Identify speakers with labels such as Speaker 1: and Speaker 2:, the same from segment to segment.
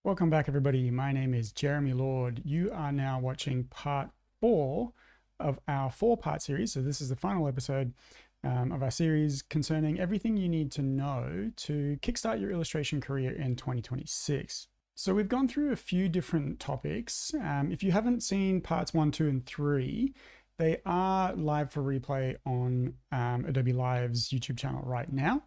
Speaker 1: Welcome back, everybody. My name is Jeremy Lord. You are now watching part 4 of our 4-part series. So this is the final episode of our series concerning everything you need to know to kickstart your illustration career in 2026. So we've gone through a few different topics. If you haven't seen parts 1, 2, and 3, they are live for replay on Adobe Live's YouTube channel right now.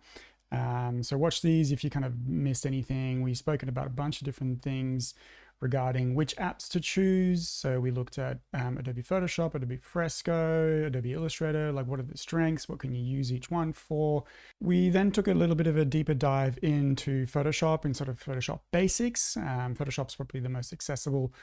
Speaker 1: So watch these if you kind of missed anything. We've spoken about a bunch of different things regarding which apps to choose. So we looked at Adobe Photoshop, Adobe Fresco, Adobe Illustrator, like what are the strengths, what can you use each one for. We then took a little bit of a deeper dive into Photoshop and sort of Photoshop basics. Photoshop's probably the most accessible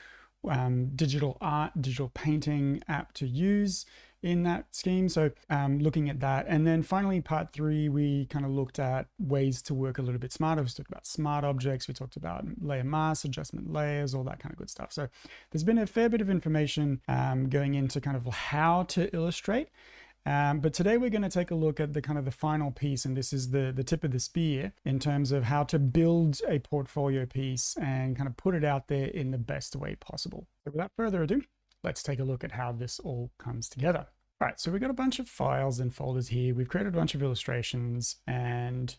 Speaker 1: digital art, digital painting app to use in that scheme. So looking at that. And then finally, part 3, we kind of looked at ways to work a little bit smarter. We talked about smart objects. We talked about layer masks, adjustment layers, all that kind of good stuff. So there's been a fair bit of information going into kind of how to illustrate. But today we're going to take a look at the kind of the final piece, and this is the tip of the spear in terms of how to build a portfolio piece and kind of put it out there in the best way possible. So without further ado, let's take a look at how this all comes together. All right, so we've got a bunch of files and folders here. We've created a bunch of illustrations, and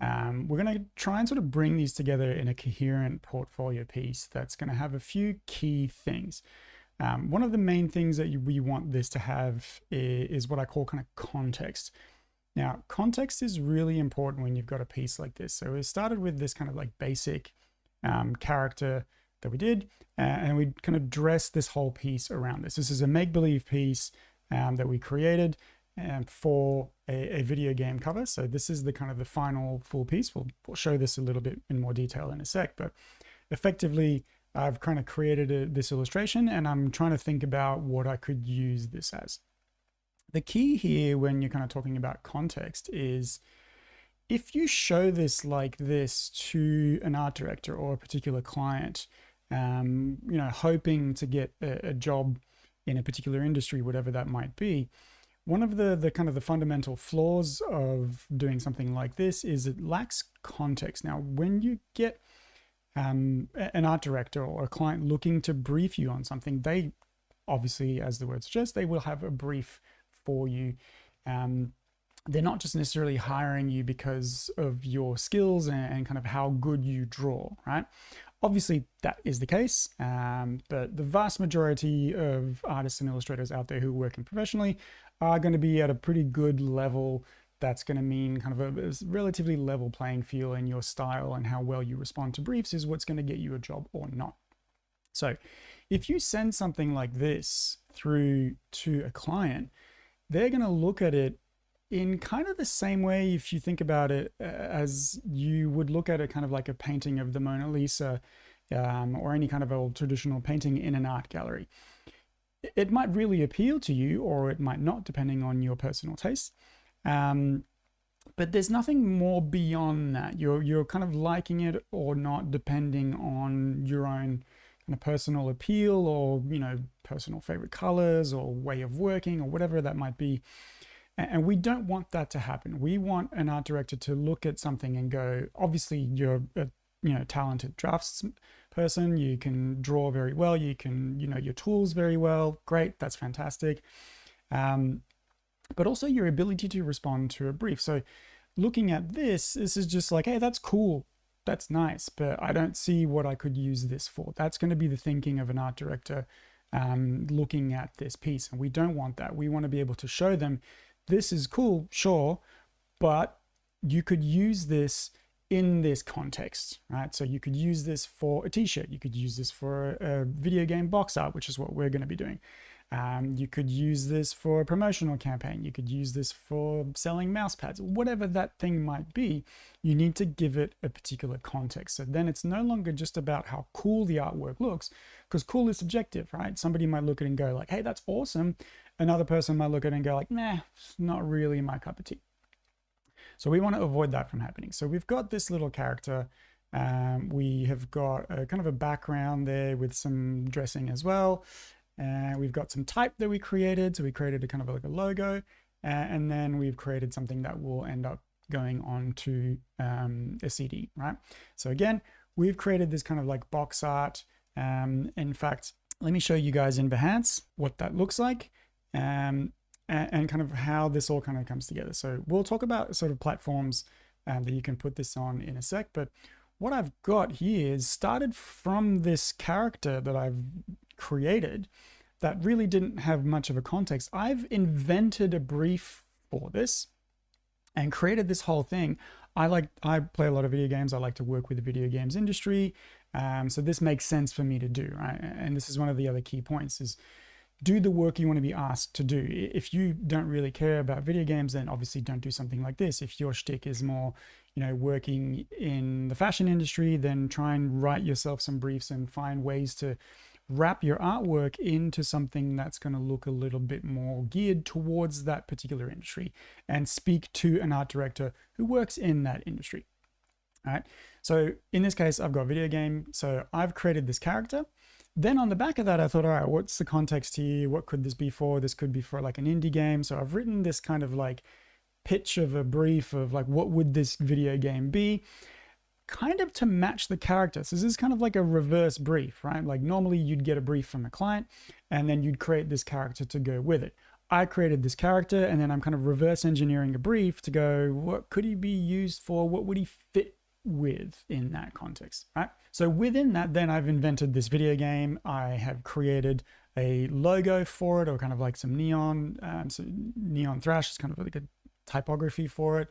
Speaker 1: we're going to try and sort of bring these together in a coherent portfolio piece that's going to have a few key things. One of the main things that we want this to have is what I call kind of context. Now, context is really important when you've got a piece like this. So we started with this kind of like basic character that we did, and we kind of dressed this whole piece around this. This is a make-believe piece that we created for a video game cover. So this is the kind of the final full piece. We'll show this a little bit in more detail in a sec, but effectively, I've kind of created this illustration, and I'm trying to think about what I could use this as. The key here when you're kind of talking about context is if you show this like this to an art director or a particular client, hoping to get a job in a particular industry, whatever that might be, one of the kind of the fundamental flaws of doing something like this is it lacks context. Now, when you get an art director or a client looking to brief you on something, they obviously, as the word suggests, they will have a brief for you. They're not just necessarily hiring you because of your skills and kind of how good you draw, right? Obviously, that is the case, but the vast majority of artists and illustrators out there who are working professionally are going to be at a pretty good level. That's going to mean kind of a relatively level playing field, in your style and how well you respond to briefs is what's going to get you a job or not. So if you send something like this through to a client, they're going to look at it in kind of the same way, if you think about it, as you would look at it kind of like a painting of the Mona Lisa or any kind of old traditional painting in an art gallery. It might really appeal to you, or it might not, depending on your personal taste. But there's nothing more beyond that. You're kind of liking it or not, depending on your own kind of personal appeal or, personal favorite colors or way of working or whatever that might be. And we don't want that to happen. We want an art director to look at something and go, obviously you're a talented drafts person, you can draw very well, you can, your tools very well, great, that's fantastic. But also your ability to respond to a brief. So looking at this is just like, hey, that's cool, that's nice, but I don't see what I could use this for. That's going to be the thinking of an art director looking at this piece. And we don't want that. We want to be able to show them, this is cool, sure, but you could use this in this context, right? So you could use this for a t-shirt, you could use this for a video game box art, which is what we're going to be doing. You could use this for a promotional campaign. You could use this for selling mouse pads, whatever that thing might be. You need to give it a particular context. So then it's no longer just about how cool the artwork looks, because cool is subjective, right? Somebody might look at it and go like, hey, that's awesome. Another person might look at it and go like, nah, it's not really my cup of tea. So we want to avoid that from happening. So we've got this little character. We have got a kind of a background there with some dressing as well. We've got some type that we created. So we created a kind of like a logo, and then we've created something that will end up going on to a CD, right? So again, we've created this kind of like box art. In fact, let me show you guys in Behance what that looks like, and kind of how this all kind of comes together. So we'll talk about sort of platforms that you can put this on in a sec, but what I've got here is started from this character that I've created that really didn't have much of a context. I've invented a brief for this and created this whole thing. I play a lot of video games. I like to work with the video games industry. So this makes sense for me to do, right? And this is one of the other key points is do the work you want to be asked to do. If you don't really care about video games, then obviously don't do something like this. If your shtick is more, working in the fashion industry, then try and write yourself some briefs and find ways to wrap your artwork into something that's going to look a little bit more geared towards that particular industry and speak to an art director who works in that industry. All right. So in this case, I've got video game. So I've created this character. Then on the back of that, I thought, all right, what's the context here? What could this be for? This could be for like an indie game. So I've written this kind of like pitch of a brief of like, what would this video game be? Kind of to match the character. So this is kind of like a reverse brief, right? Like normally you'd get a brief from a client and then you'd create this character to go with it. I created this character and then I'm kind of reverse engineering a brief to go, what could he be used for? What would he fit with in that context, right? So within that, then I've invented this video game. I have created a logo for it, or kind of like some neon, so neon thrash is kind of like a typography for it.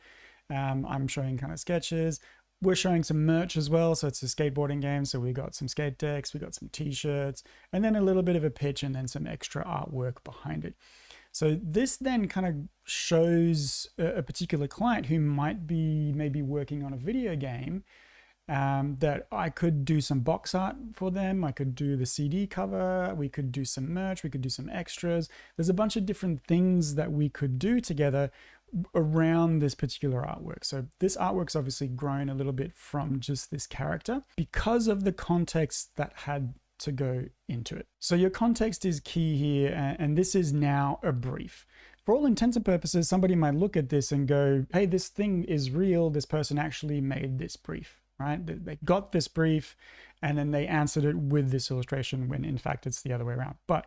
Speaker 1: I'm showing kind of sketches. We're showing some merch as well. So it's a skateboarding game. So we got some skate decks, we got some t-shirts, and then a little bit of a pitch and then some extra artwork behind it. So this then kind of shows a particular client who might be maybe working on a video game, that I could do some box art for them. I could do the CD cover. We could do some merch. We could do some extras. There's a bunch of different things that we could do together around this particular artwork. So this artwork's obviously grown a little bit from just this character because of the context that had to go into it. So your context is key here, and this is now a brief. For all intents and purposes, somebody might look at this and go, hey, this thing is real. This person actually made this brief, right? They got this brief and then they answered it with this illustration when in fact it's the other way around. But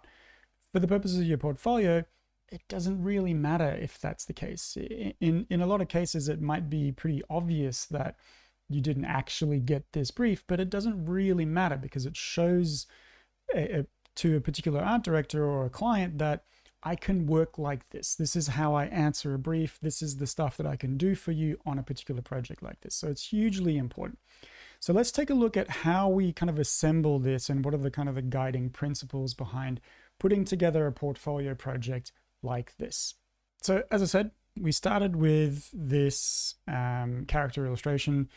Speaker 1: for the purposes of your portfolio, it doesn't really matter if that's the case. In a lot of cases, it might be pretty obvious that you didn't actually get this brief, but it doesn't really matter because it shows to a particular art director or a client that I can work like this. This is how I answer a brief. This is the stuff that I can do for you on a particular project like this. So it's hugely important. So let's take a look at how we kind of assemble this and what are the kind of the guiding principles behind putting together a portfolio project like this. So as I said, we started with this character illustration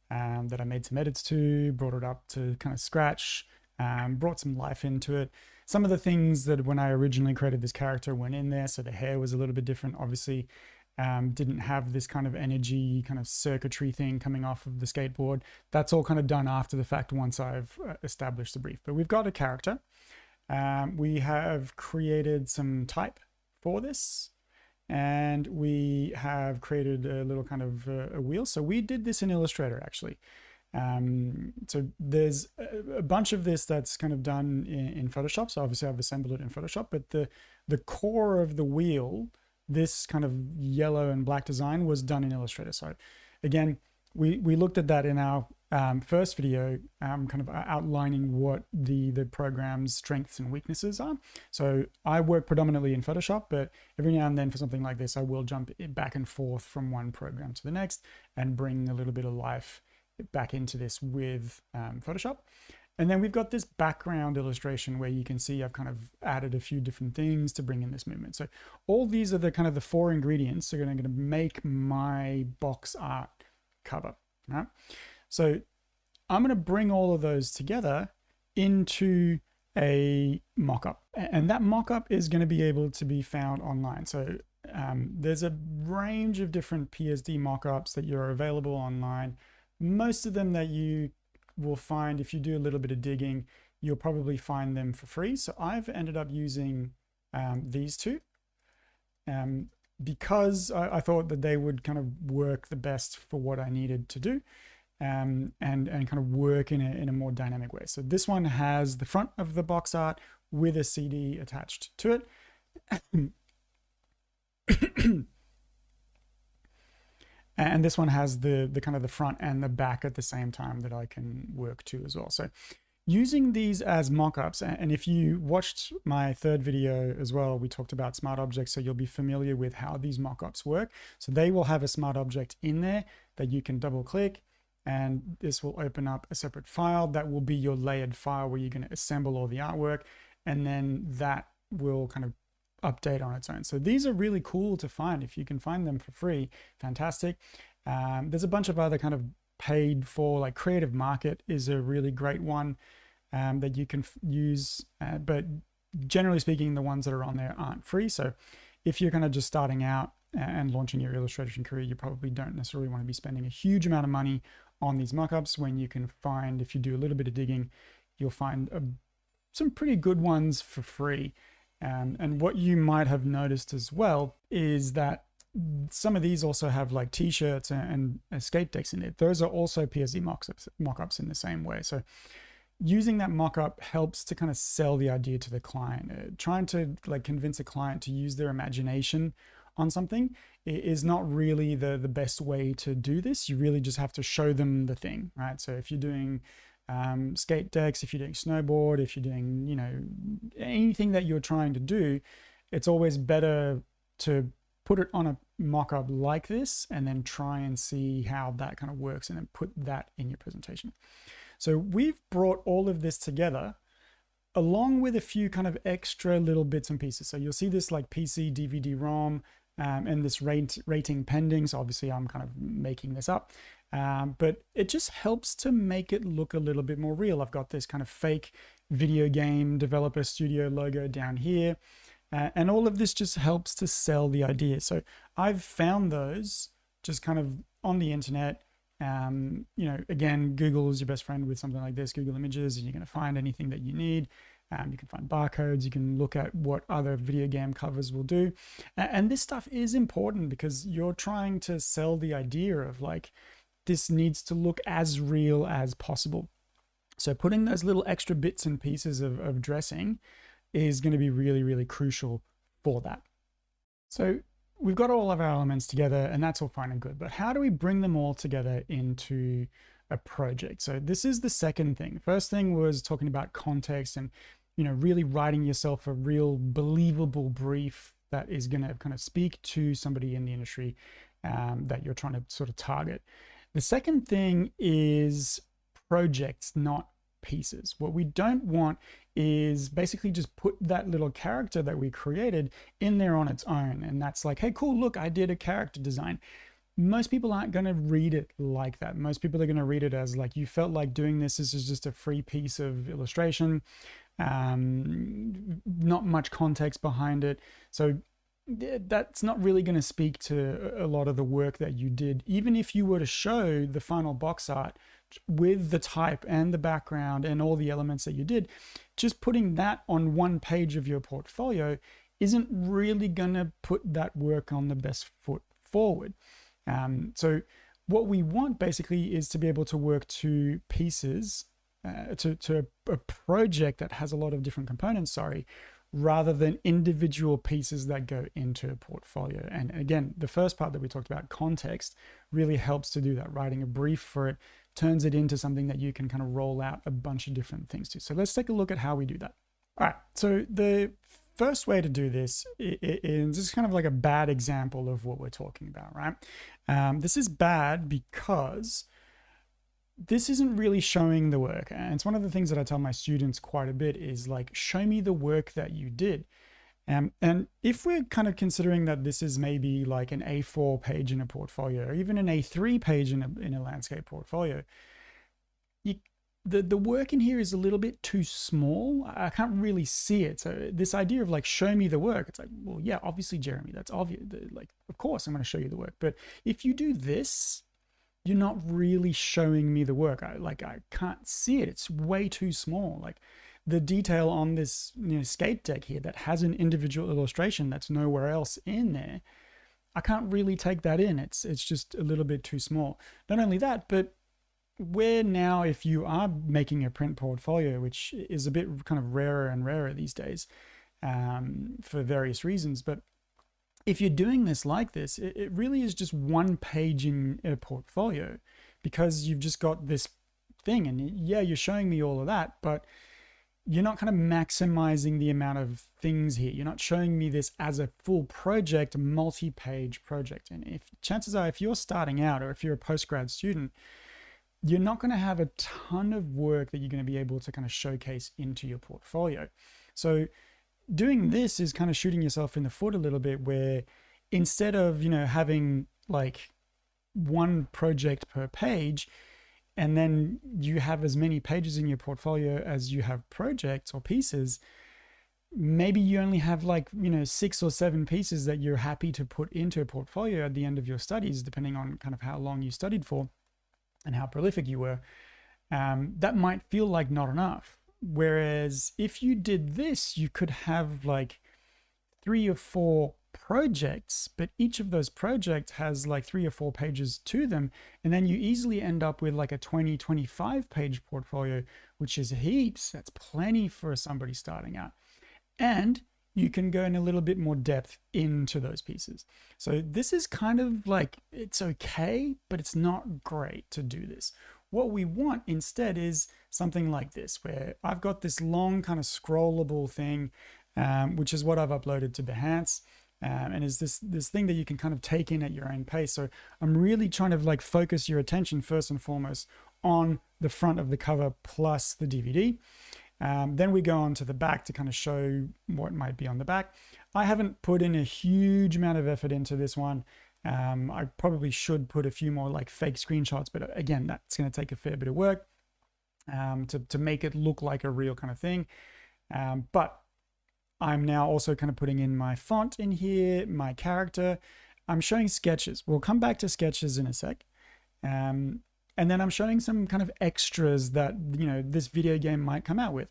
Speaker 1: that I made some edits to, brought it up to kind of scratch, brought some life into it. Some of the things that when I originally created this character went in there. So the hair was a little bit different, obviously. Didn't have this kind of energy, kind of circuitry thing coming off of the skateboard. That's all kind of done after the fact once I've established the brief. But we've got a character. We have created some type for this. And we have created a little kind of a wheel. So we did this in Illustrator, actually. So there's a bunch of this that's kind of done in Photoshop. So obviously I've assembled it in Photoshop, but the core of the wheel, this kind of yellow and black design was done in Illustrator. So again, we looked at that in our first video, kind of outlining what the program's strengths and weaknesses are. So I work predominantly in Photoshop, but every now and then for something like this, I will jump back and forth from one program to the next and bring a little bit of life back into this with Photoshop. And then we've got this background illustration where you can see I've kind of added a few different things to bring in this movement. So all these are the kind of the 4 ingredients that are going to make my box art cover, right? So I'm going to bring all of those together into a mock-up, and that mock-up is going to be able to be found online. So there's a range of different PSD mock-ups that are available online. Most of them that you will find, if you do a little bit of digging, you'll probably find them for free. So I've ended up using these two because I thought that they would kind of work the best for what I needed to do. and kind of work in a more dynamic way. So this one has the front of the box art with a CD attached to it. And this one has the kind of the front and the back at the same time that I can work to as well. So using these as mock-ups, and if you watched my third video as well, we talked about smart objects, so you'll be familiar with how these mock-ups work. So they will have a smart object in there that you can double click, and this will open up a separate file that will be your layered file where you're going to assemble all the artwork, and then that will kind of update on its own. So these are really cool to find. If you can find them for free, fantastic. There's a bunch of other kind of paid for, like Creative Market is a really great one that you can use, but generally speaking, the ones that are on there aren't free. So if you're kind of just starting out and launching your illustration career, you probably don't necessarily want to be spending a huge amount of money on these mockups, when you can find, if you do a little bit of digging, you'll find some pretty good ones for free. And what you might have noticed as well is that some of these also have like t-shirts and skate decks in it. Those are also PSD mock-ups in the same way. So using that mock-up helps to kind of sell the idea to the client. Trying to like convince a client to use their imagination on something is not really the best way to do this. You really just have to show them the thing, right? So if you're doing skate decks, if you're doing snowboard, if you're doing, you know, anything that you're trying to do, it's always better to put it on a mock-up like this and then try and see how that kind of works and then put that in your presentation. So we've brought all of this together along with a few kind of extra little bits and pieces. So you'll see this like PC, DVD, ROM, and this rating pending. So obviously I'm kind of making this up. But it just helps to make it look a little bit more real. I've got this kind of fake video game developer studio logo down here. And all of this just helps to sell the idea. So I've found those just kind of on the internet. You know, again, Google is your best friend with something like this, Google Images, and you're going to find anything that you need. You can find barcodes, you can look at what other video game covers will do. And this stuff is important because you're trying to sell the idea of like, this needs to look as real as possible. So putting those little extra bits and pieces of dressing is going to be really, really crucial for that. So we've got all of our elements together and that's all fine and good, but how do we bring them all together into a project? So this is the second thing. First thing was talking about context and, you know, really writing yourself a real believable brief that is going to kind of speak to somebody in the industry that you're trying to sort of target. The second thing is projects, not pieces. What we don't want is basically just put that little character that we created in there on its own. And that's like, hey, cool, look, I did a character design. Most people aren't going to read it like that. Most people are going to read it as like, you felt like doing this. This is just a free piece of illustration. Not much context behind it. So that's not really going to speak to a lot of the work that you did. Even if you were to show the final box art with the type and the background and all the elements that you did, just putting that on one page of your portfolio isn't really going to put that work on the best foot forward. So what we want basically is to be able to work to pieces, to a project that has a lot of different components, rather than individual pieces that go into a portfolio. And again, the first part that we talked about, context, really helps to do that. Writing a brief for it turns it into something that you can kind of roll out a bunch of different things to. So let's take a look at how we do that. All right, so the first way to do this is just kind of like a bad example of what we're talking about, right? This is bad because this isn't really showing the work. And it's one of the things that I tell my students quite a bit is like, show me the work that you did. And if we're kind of considering that this is maybe like an A4 page in a portfolio, or even an A3 page in a landscape portfolio, the work in here is a little bit too small. I can't really see it. So this idea of like, show me the work, it's like, well, yeah, obviously, Jeremy, that's obvious. Like, of course, I'm going to show you the work. But if you do this, you're not really showing me the work. I can't see it. It's way too small. Like the detail on this, you know, skate deck here that has an individual illustration that's nowhere else in there, I can't really take that in. It's just a little bit too small. Not only that, but where now, if you are making a print portfolio, which is a bit kind of rarer and rarer these days for various reasons, but if you're doing this like this, it really is just one page in a portfolio, because you've just got this thing, and yeah, you're showing me all of that, but you're not kind of maximizing the amount of things here. You're not showing me this as a full project, multi-page project. And if chances are, if you're starting out or if you're a postgrad student, you're not going to have a ton of work that you're going to be able to kind of showcase into your portfolio. So doing this is kind of shooting yourself in the foot a little bit, where instead of, you know, having like one project per page, and then you have as many pages in your portfolio as you have projects or pieces, maybe you only have like, you know, 6 or 7 pieces that you're happy to put into a portfolio at the end of your studies, depending on kind of how long you studied for and how prolific you were. That might feel like not enough. Whereas if you did this, you could have like 3 or 4 projects, but each of those projects has like 3 or 4 pages to them, and then you easily end up with like a 20-25 page portfolio, which is heaps. That's plenty for somebody starting out, and you can go in a little bit more depth into those pieces. So this is kind of like, it's okay, but it's not great to do this. What we want instead is something like this, where I've got this long kind of scrollable thing, which is what I've uploaded to Behance. And is this thing that you can kind of take in at your own pace. So I'm really trying to like focus your attention first and foremost on the front of the cover plus the DVD. Then we go on to the back to kind of show what might be on the back. I haven't put in a huge amount of effort into this one. I probably should put a few more like fake screenshots, but again, that's going to take a fair bit of work to make it look like a real kind of thing. But I'm now also kind of putting in my font in here, my character. I'm showing sketches. We'll come back to sketches in a sec. And then I'm showing some kind of extras that, you know, this video game might come out with.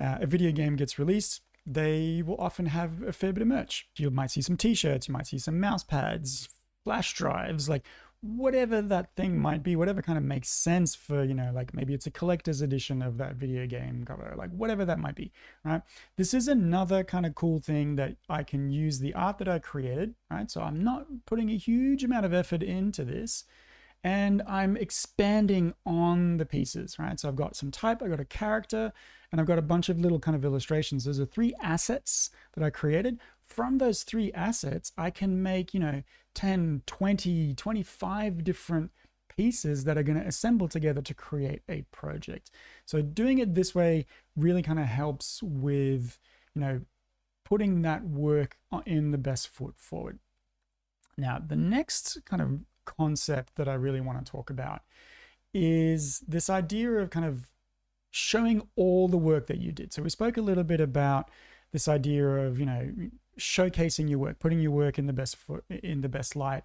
Speaker 1: A video game gets released, they will often have a fair bit of merch. You might see some t-shirts, you might see some mouse pads, flash drives, like whatever that thing might be, whatever kind of makes sense for, you know, like maybe it's a collector's edition of that video game cover, like whatever that might be, right? This is another kind of cool thing that I can use the art that I created, right? So I'm not putting a huge amount of effort into this, and I'm expanding on the pieces, right? So I've got some type, I've got a character, and I've got a bunch of little kind of illustrations. Those are 3 assets that I created. From those 3 assets, I can make, you know, 10, 20, 25 different pieces that are going to assemble together to create a project. So doing it this way really kind of helps with, you know, putting that work in the best foot forward. Now, the next kind of concept that I really want to talk about is this idea of kind of showing all the work that you did. So we spoke a little bit about this idea of, you know, showcasing your work, putting your work in the best light,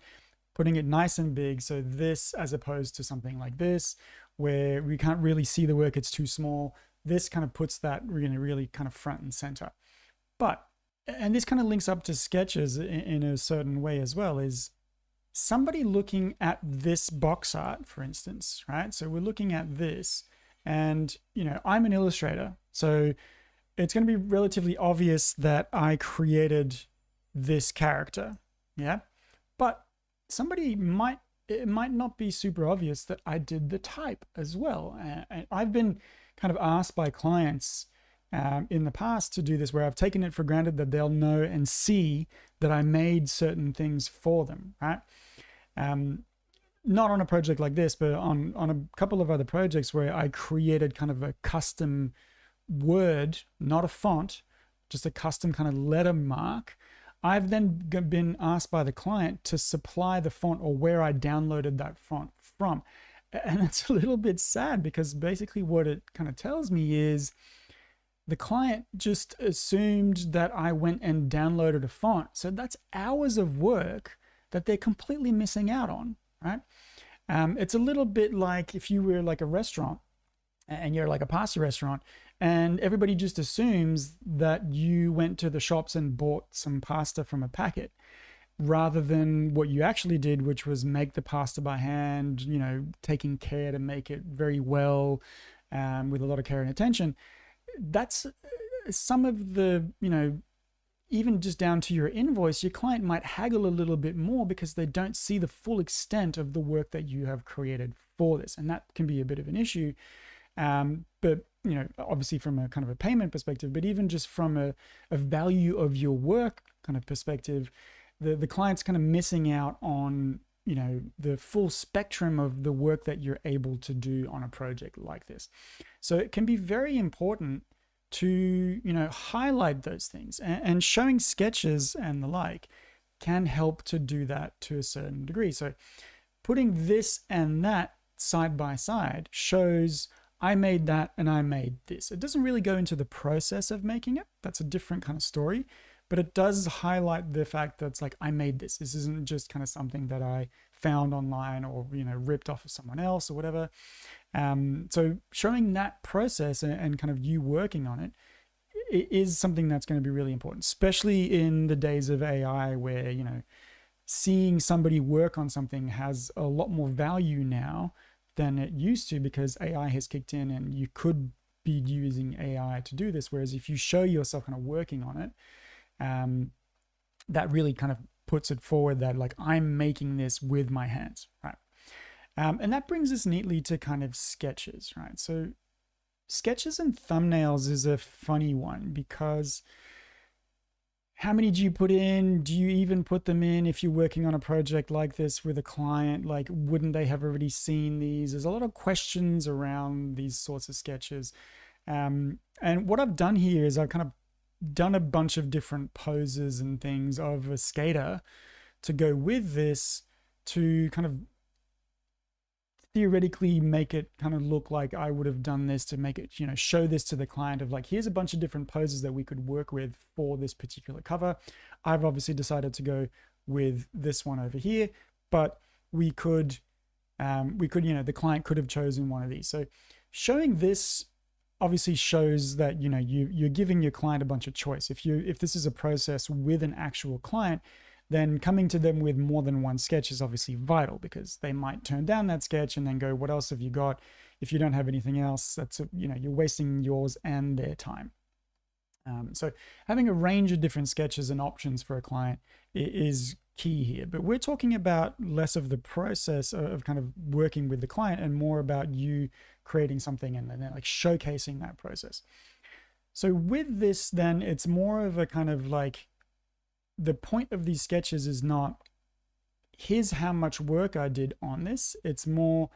Speaker 1: putting it nice and big. So this, as opposed to something like this, where we can't really see the work, it's too small. This kind of puts that really kind of front and center. But, and this kind of links up to sketches in a certain way as well, is somebody looking at this box art, for instance, right? So we're looking at this, and, you know, I'm an illustrator, so it's going to be relatively obvious that I created this character, yeah? But it might not be super obvious that I did the type as well. And I've been kind of asked by clients in the past to do this, where I've taken it for granted that they'll know and see that I made certain things for them, right? Not on a project like this, but on a couple of other projects where I created kind of a custom word, not a font, just a custom kind of letter mark. I've then been asked by the client to supply the font or where I downloaded that font from. And it's a little bit sad, because basically what it kind of tells me is the client just assumed that I went and downloaded a font. So that's hours of work that they're completely missing out on, right? It's a little bit like if you were like a restaurant and you're like a pasta restaurant, and everybody just assumes that you went to the shops and bought some pasta from a packet. rather than what you actually did, which was make the pasta by hand, you know, taking care to make it very well, with a lot of care and attention. That's some of the, you know, even just down to your invoice, your client might haggle a little bit more because they don't see the full extent of the work that you have created for this. And that can be a bit of an issue. But, you know, obviously from a kind of a payment perspective, but even just from a value of your work kind of perspective, the client's kind of missing out on, you know, the full spectrum of the work that you're able to do on a project like this. So it can be very important to, you know, highlight those things, and showing sketches and the like can help to do that to a certain degree. So putting this and that side by side shows I made that and I made this. It doesn't really go into the process of making it. That's a different kind of story, but it does highlight the fact that it's like, I made this. This isn't just kind of something that I found online or, you know, ripped off of someone else or whatever. So showing that process and kind of you working on it is something that's going to be really important, especially in the days of AI where, you know, seeing somebody work on something has a lot more value now than it used to, because AI has kicked in and you could be using AI to do this. Whereas if you show yourself kind of working on it, that really kind of puts it forward that like, I'm making this with my hands, right? And that brings us neatly to kind of sketches, right? So sketches and thumbnails is a funny one, because how many do you put in? Do you even put them in if you're working on a project like this with a client? Like, wouldn't they have already seen these? There's a lot of questions around these sorts of sketches. And what I've done here is I've kind of done a bunch of different poses and things of a skater to go with this, to kind of theoretically make it kind of look like I would have done this, to make it, you know, show this to the client of like, here's a bunch of different poses that we could work with for this particular cover. I've obviously decided to go with this one over here, but we could, you know, the client could have chosen one of these. So showing this obviously shows that, you know, you're giving your client a bunch of choice. If this is a process with an actual client, then coming to them with more than one sketch is obviously vital, because they might turn down that sketch and then go, what else have you got? If you don't have anything else, that's, you know, you're wasting yours and their time. So having a range of different sketches and options for a client is key here. But we're talking about less of the process of kind of working with the client and more about you creating something and then like showcasing that process. So with this, then it's more of a kind of like, the point of these sketches is not, here's how much work I did on this. It's more,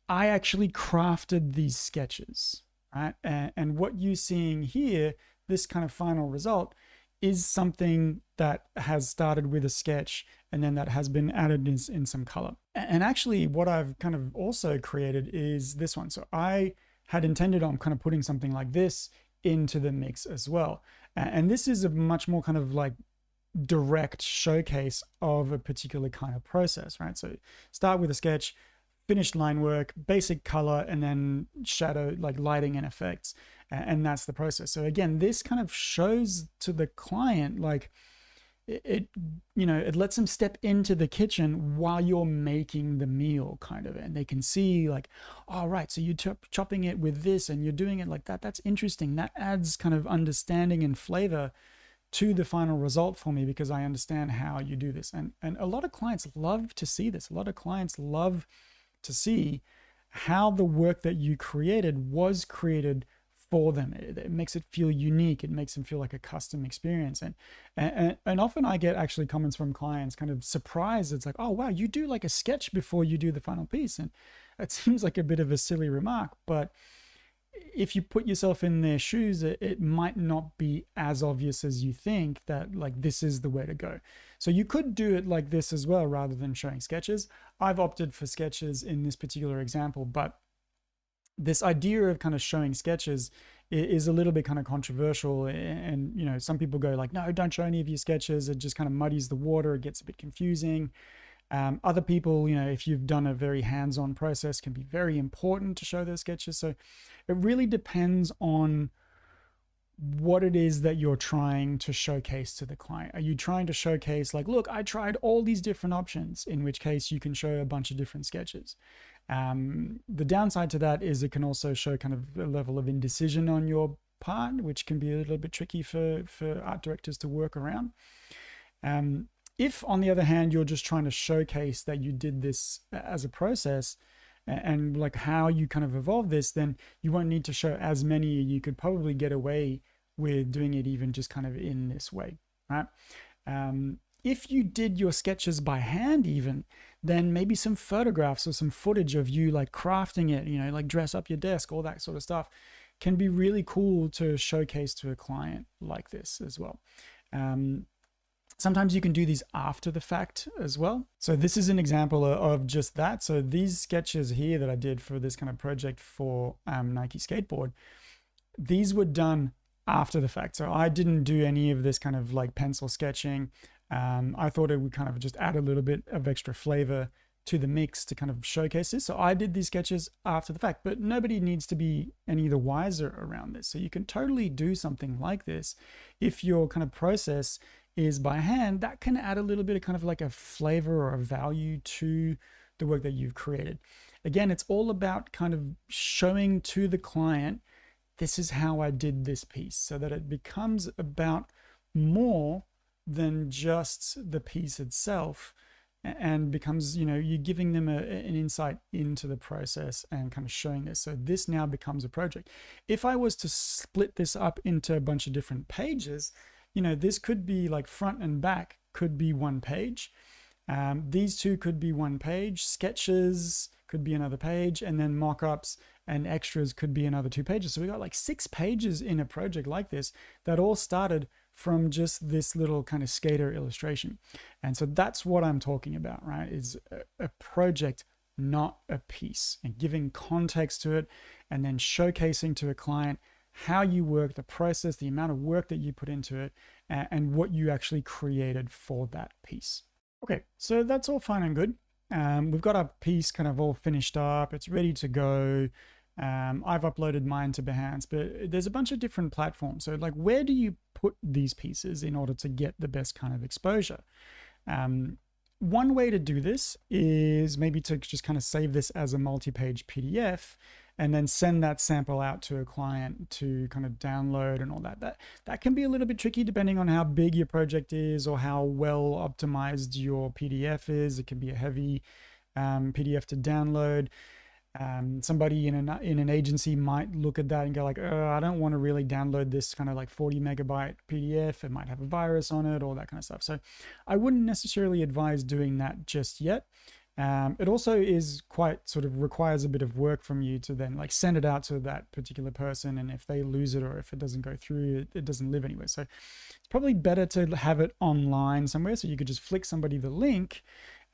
Speaker 1: I actually crafted these sketches, right? And what you're seeing here, this kind of final result, is something that has started with a sketch and then that has been added in some color. And actually what I've kind of also created is this one. So I had intended on kind of putting something like this into the mix as well. And this is a much more kind of like direct showcase of a particular kind of process, right? So start with a sketch, finished line work, basic color, and then shadow, like lighting and effects. And that's the process. So again, this kind of shows to the client, like it, you know, it lets them step into the kitchen while you're making the meal kind of, and they can see like, all right, so you're chopping it with this and you're doing it like that. That's interesting. That adds kind of understanding and flavor to the final result for me, because I understand how you do this. And a lot of clients love to see this. A lot of clients love to see how the work that you created was created for them. It makes it feel unique. It makes them feel like a custom experience. And often I get actually comments from clients kind of surprised. It's like, oh, wow, you do like a sketch before you do the final piece. And it seems like a bit of a silly remark, but if you put yourself in their shoes, it might not be as obvious as you think that like this is the way to go. So you could do it like this as well, rather than showing sketches. I've opted for sketches in this particular example, but this idea of kind of showing sketches is a little bit kind of controversial. And, you know, some people go like, no, don't show any of your sketches. It just kind of muddies the water. It gets a bit confusing. Other people, you know, if you've done a very hands-on process, can be very important to show those sketches. So it really depends on what it is that you're trying to showcase to the client. Are you trying to showcase like, look, I tried all these different options, in which case you can show a bunch of different sketches. The downside to that is it can also show kind of a level of indecision on your part, which can be a little bit tricky for art directors to work around. If, on the other hand, you're just trying to showcase that you did this as a process and like how you kind of evolve this, then you won't need to show as many. You could probably get away with doing it even just kind of in this way, right? If you did your sketches by hand even, then maybe some photographs or some footage of you like crafting it, you know, like dress up your desk, all that sort of stuff, can be really cool to showcase to a client like this as well. Sometimes you can do these after the fact as well. So this is an example of just that. So these sketches here that I did for this kind of project for Nike Skateboard, these were done after the fact. So I didn't do any of this kind of like pencil sketching. I thought it would kind of just add a little bit of extra flavor to the mix to kind of showcase this. So I did these sketches after the fact, but nobody needs to be any the wiser around this. So you can totally do something like this. If your kind of process is by hand, that can add a little bit of kind of like a flavor or a value to the work that you've created. Again, it's all about kind of showing to the client, this is how I did this piece, so that it becomes about more than just the piece itself, and becomes, you know, you're giving them an insight into the process and kind of showing this. So this now becomes a project. If I was to split this up into a bunch of different pages, you know, this could be like front and back could be one page. These two could be one page. Sketches could be another page, and then mock-ups and extras could be another 2 pages. So we got like 6 pages in a project like this that all started from just this little kind of skater illustration. And so that's what I'm talking about, right? Is a project, not a piece, and giving context to it and then showcasing to a client how you work, the process, the amount of work that you put into it, and what you actually created for that piece. Okay, so that's all fine and good. We've got our piece kind of all finished up. It's ready to go. I've uploaded mine to Behance, but there's a bunch of different platforms. So like, where do you put these pieces in order to get the best kind of exposure? One way to do this is maybe to just kind of save this as a multi-page PDF and then send that sample out to a client to kind of download and all that. That can be a little bit tricky depending on how big your project is or how well optimized your PDF is. It can be a heavy PDF to download. Somebody in an agency might look at that and go like, oh, I don't want to really download this kind of like 40 megabyte PDF. It might have a virus on it, all that kind of stuff. So I wouldn't necessarily advise doing that just yet. It also is quite sort of requires a bit of work from you to then like send it out to that particular person. And if they lose it or if it doesn't go through, it doesn't live anywhere. So it's probably better to have it online somewhere. So you could just flick somebody the link.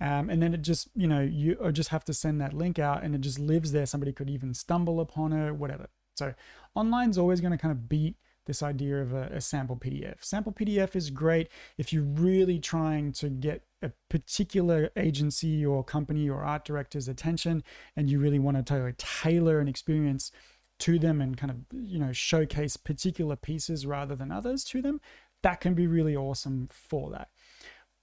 Speaker 1: And then it just, you know, you just have to send that link out and it just lives there. Somebody could even stumble upon it, whatever. So online's always going to kind of beat this idea of a sample PDF. Sample PDF is great if you're really trying to get a particular agency or company or art director's attention and you really want to tailor an experience to them and kind of, you know, showcase particular pieces rather than others to them. That can be really awesome for that.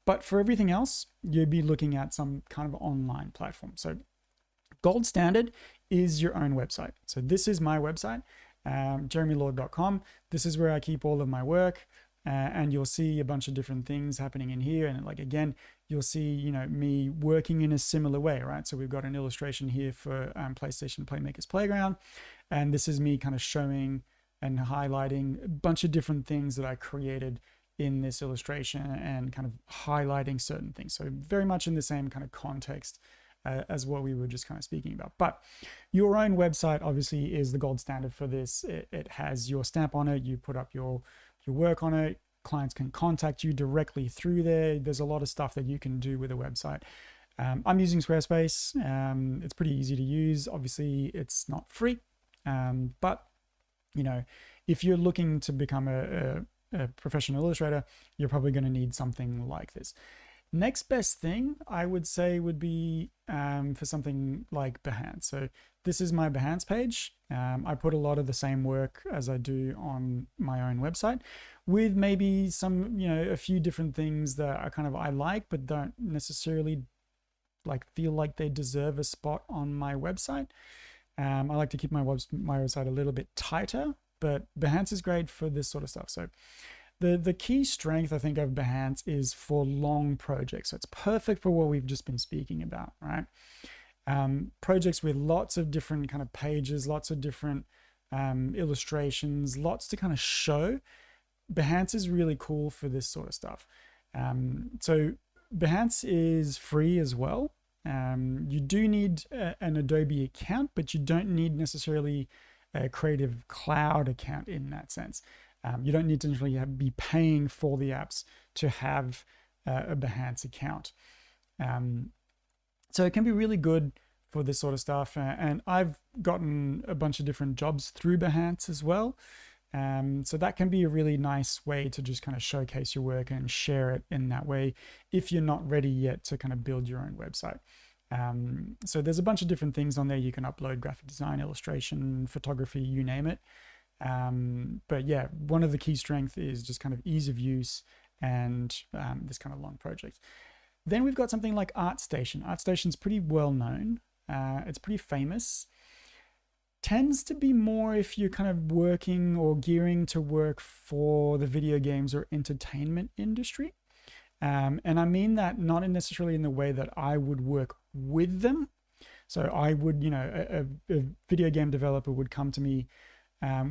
Speaker 1: But for everything else, you'd be looking at some kind of online platform. So gold standard is your own website. So this is my website, jeremylord.com. This is where I keep all of my work, and you'll see a bunch of different things happening in here. And like, again, you'll see, you know, me working in a similar way, right? So we've got an illustration here for PlayStation Playmakers Playground. And this is me kind of showing and highlighting a bunch of different things that I created in this illustration and kind of highlighting certain things. So very much in the same kind of context as what we were just kind of speaking about. But your own website obviously is the gold standard for this. It has your stamp on it. You put up your work on it. Clients can contact you directly through there. There's a lot of stuff that you can do with a website. I'm using Squarespace. It's pretty easy to use. Obviously, it's not free, but you know, if you're looking to become a professional illustrator, you're probably going to need something like this. Next best thing I would say would be for something like Behance. So this is my Behance page. I put a lot of the same work as I do on my own website, with maybe some, a few different things that I like, but don't necessarily feel like they deserve a spot on my website. I like to keep my website a little bit tighter, but Behance is great for this sort of stuff. So the key strength, I think, of Behance is for long projects. So it's perfect for what we've just been speaking about, right? Projects with lots of different kind of pages, lots of different illustrations, lots to kind of show. Behance is really cool for this sort of stuff. So Behance is free as well. You do need an Adobe account, but you don't need necessarily a Creative Cloud account in that sense. You don't need to necessarily be paying for the apps to have a Behance account. So it can be really good for this sort of stuff. And I've gotten a bunch of different jobs through Behance as well. So that can be a really nice way to just kind of showcase your work and share it in that way if you're not ready yet to kind of build your own website. So there's a bunch of different things on there. You can upload graphic design, illustration, photography, you name it. But yeah, one of the key strengths is just kind of ease of use and this kind of long project. Then we've got something like ArtStation. ArtStation's pretty well known. It's pretty famous. Tends to be more if you're kind of working or gearing to work for the video games or entertainment industry. And I mean that not necessarily in the way that I would work with them. So I would, a video game developer would come to me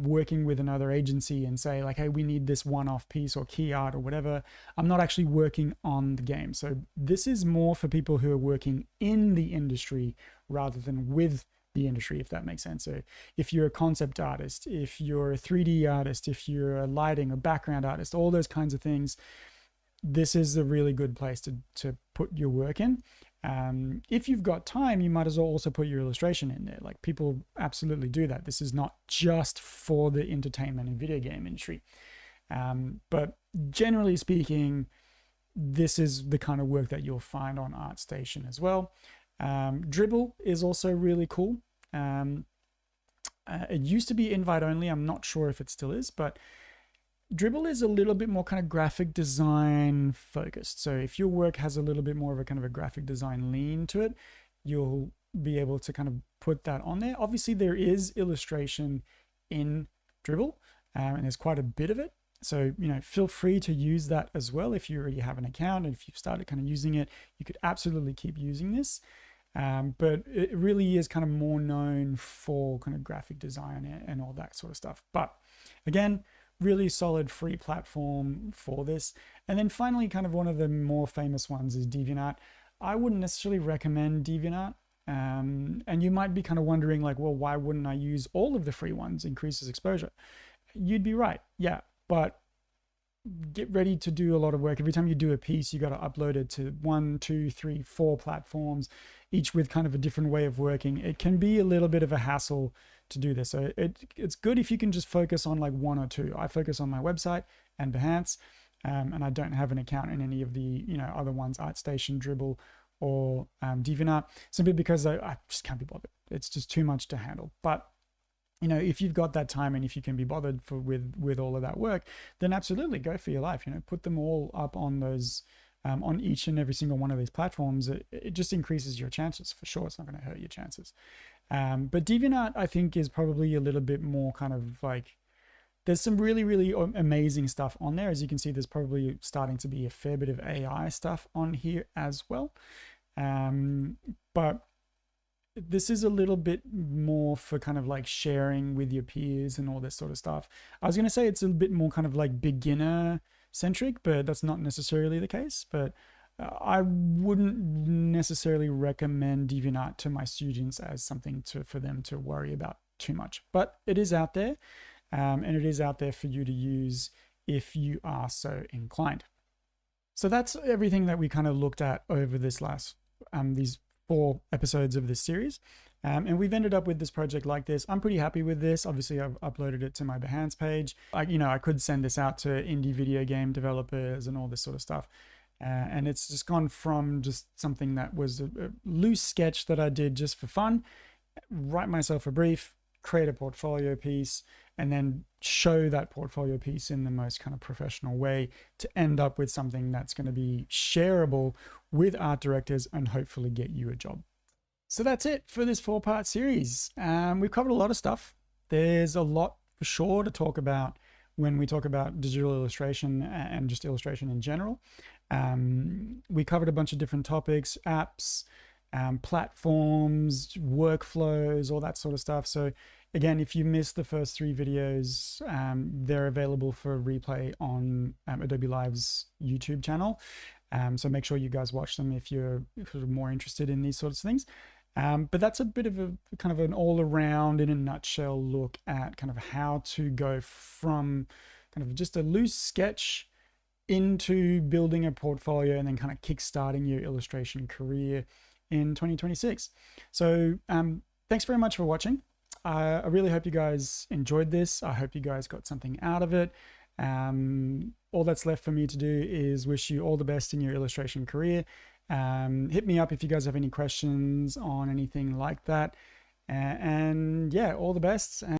Speaker 1: working with another agency and say like, hey, we need this one-off piece or key art or whatever. I'm not actually working on the game. So this is more for people who are working in the industry rather than with the industry, if that makes sense. So if you're a concept artist, if you're a 3D artist, if you're a lighting or background artist, all those kinds of things, this is a really good place to put your work in. If you've got time, you might as well also put your illustration in there. Like, people absolutely do that. This is not just for the entertainment and video game industry. But generally speaking, this is the kind of work that you'll find on ArtStation as well. Dribbble is also really cool. It used to be invite only. I'm not sure if it still is, but Dribbble is a little bit more kind of graphic design focused. So if your work has a little bit more of a kind of a graphic design lean to it, you'll be able to kind of put that on there. Obviously there is illustration in Dribbble, and there's quite a bit of it. So, feel free to use that as well. If you already have an account and if you've started kind of using it, you could absolutely keep using this. But it really is kind of more known for kind of graphic design and all that sort of stuff. But again, really solid free platform for this. And then finally, kind of one of the more famous ones is DeviantArt. I wouldn't necessarily recommend DeviantArt. And you might be kind of wondering like, well, why wouldn't I use all of the free ones? Increases exposure. You'd be right. Yeah. But get ready to do a lot of work. Every time you do a piece, you got to upload it to 1, 2, 3, 4 platforms, each with kind of a different way of working. It can be a little bit of a hassle to do this. So it's good if you can just focus on like 1 or 2. I focus on my website and Behance, and I don't have an account in any of the other ones, ArtStation, Dribbble, or DeviantArt, simply because I just can't be bothered. It's just too much to handle. But if you've got that time and if you can be bothered with all of that work, then absolutely go for your life. Put them all up on those on each and every single one of these platforms. It just increases your chances for sure. It's not going to hurt your chances. But DeviantArt, I think, is probably a little bit more kind of like, there's some really, really amazing stuff on there. As you can see, there's probably starting to be a fair bit of AI stuff on here as well. But this is a little bit more for kind of like sharing with your peers and all this sort of stuff. I was going to say it's a bit more kind of like beginner centric, but that's not necessarily the case. But I wouldn't necessarily recommend DeviantArt to my students as something for them to worry about too much. But it is out there, and it is out there for you to use if you are so inclined. So that's everything that we kind of looked at over this last these 4 episodes of this series. And we've ended up with this project like this. I'm pretty happy with this. Obviously, I've uploaded it to my Behance page. I could send this out to indie video game developers and all this sort of stuff. And it's just gone from just something that was a loose sketch that I did just for fun, write myself a brief, create a portfolio piece, and then show that portfolio piece in the most kind of professional way to end up with something that's going to be shareable with art directors and hopefully get you a job. So that's it for this 4-part series. We've covered a lot of stuff. There's a lot for sure to talk about when we talk about digital illustration and just illustration in general. We covered a bunch of different topics, apps, platforms, workflows, all that sort of stuff. So again, if you missed the first 3 videos, they're available for replay on Adobe Live's YouTube channel. So make sure you guys watch them if you're more interested in these sorts of things. But that's a bit of a kind of an all around, in a nutshell, look at kind of how to go from kind of just a loose sketch into building a portfolio and then kind of kickstarting your illustration career in 2026. So thanks very much for watching. I really hope you guys enjoyed this. I hope you guys got something out of it. All that's left for me to do is wish you all the best in your illustration career. Hit me up if you guys have any questions on anything like that. And yeah, all the best.